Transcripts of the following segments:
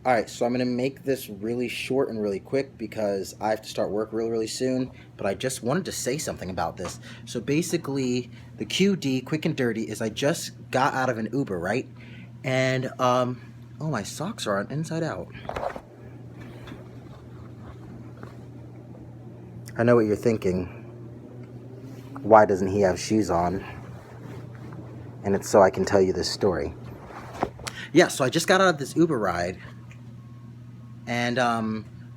Alright, so I'm going to make this really short and really quick because I have to start work really, really soon. But I just wanted to say something about this. So basically, the QD, quick and dirty, is I just got out of an Uber, right? And, oh, my socks are on inside out. I know what you're thinking. Why doesn't he have shoes on? And it's so I can tell you this story. Yeah, so I just got out of this Uber ride. And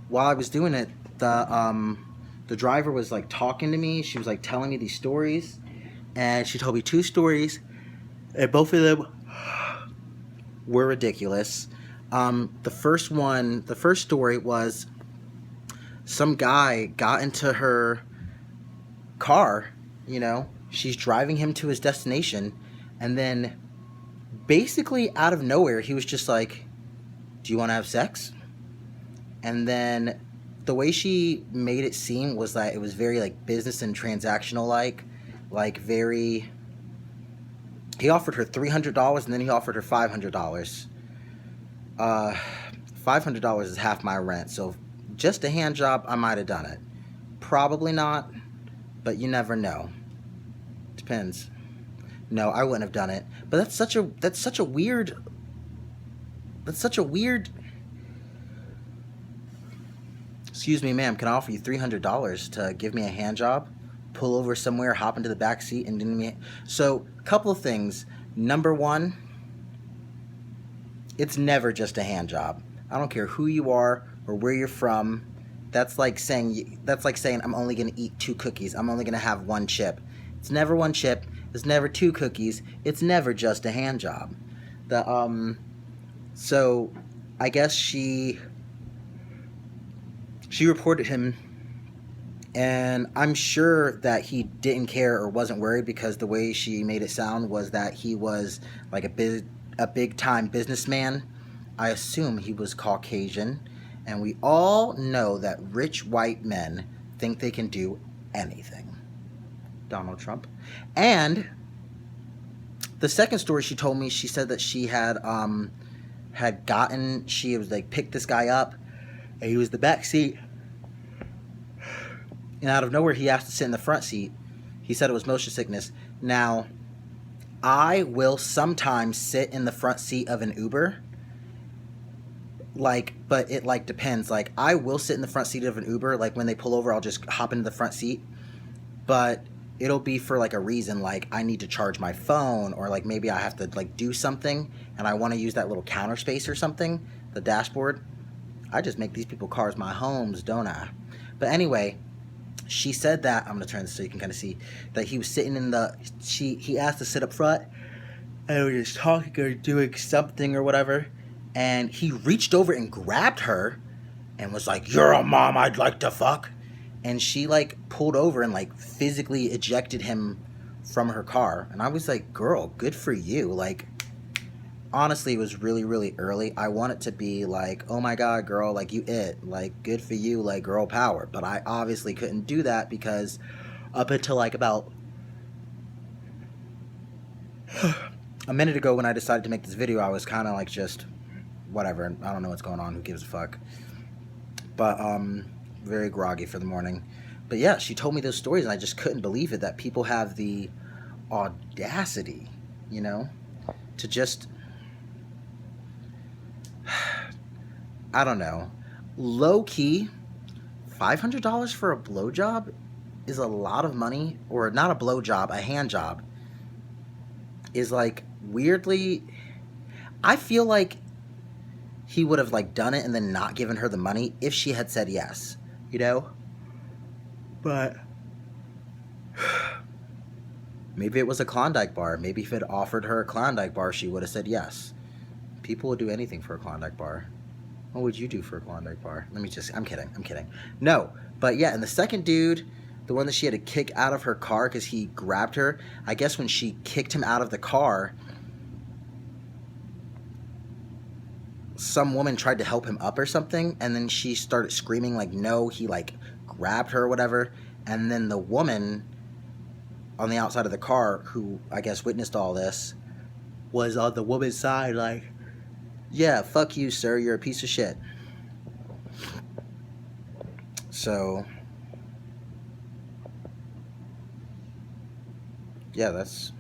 while I was doing it, the driver was like talking to me. She was like telling me these stories, and she told me two stories, and both of them were ridiculous. The first story was some guy got into her car. She's driving him to his destination, and then basically out of nowhere, he was just like, "Do you want to have sex?" And then the way she made it seem was that it was very like business and transactional, like very. He offered her $300 and then he offered her $500. Uh, $500 is half my rent, so just a hand job, I might have done it. Probably not, but you never know. Depends. No, I wouldn't have done it. But that's such a weird. Excuse me, ma'am, can I offer you $300 to give me a hand job? Pull over somewhere, hop into the back seat, and do me. So, a couple of things. Number one, it's never just a hand job. I don't care who you are or where you're from. That's like saying I'm only gonna eat two cookies. I'm only gonna have one chip. It's never one chip. It's never two cookies. It's never just a hand job. The so I guess she reported him, and I'm sure that he didn't care or wasn't worried because the way she made it sound was that he was like a big time businessman. I assume he was Caucasian, and we all know that rich white men think they can do anything. Donald Trump. And the second story she told me, she said that she was like picked this guy up, and he was the back seat, and out of nowhere he asked to sit in the front seat. He said it was motion sickness. Now, I will sometimes sit in the front seat of an Uber, but it like depends. Like, I will sit in the front seat of an Uber, like when they pull over I'll just hop into the front seat, but it'll be for like a reason, like I need to charge my phone, or like maybe I have to like do something and I want to use that little counter space or something, the dashboard. I just make these people cars my homes, don't I? But anyway, she said that, I'm gonna turn this so you can kind of see that he was sitting in the. He asked to sit up front, and we were just talking or doing something or whatever, and he reached over and grabbed her, and was like, "You're a mom I'd like to fuck," and she like pulled over and like physically ejected him from her car, and I was like, "Girl, good for you." Like, honestly, it was really, really early. I want it to be like, "Oh my god, girl, like you like good for you, like girl power." But I obviously couldn't do that because up until like about a minute ago when I decided to make this video, I was kind of like just whatever. I don't know what's going on. Who gives a fuck? But very groggy for the morning. But yeah, she told me those stories, and I just couldn't believe it that people have the audacity, to just I don't know. Low key, $500 for a blowjob is a lot of money, or not a blowjob, a hand job is like weirdly. I feel like he would have like done it and then not given her the money if she had said yes, you know? But maybe it was a Klondike bar. Maybe if it offered her a Klondike bar, she would have said yes. People would do anything for a Klondike bar. What would you do for a Klondike bar? I'm kidding. No, but yeah, and the second dude, the one that she had to kick out of her car because he grabbed her, I guess when she kicked him out of the car, some woman tried to help him up or something, and then she started screaming like, no, he like grabbed her or whatever, and then the woman on the outside of the car, who I guess witnessed all this, was on the woman's side like, Yeah, fuck you, sir. You're a piece of shit. So, yeah, that's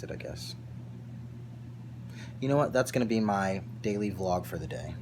it, I guess. You know what? That's going to be my daily vlog for the day.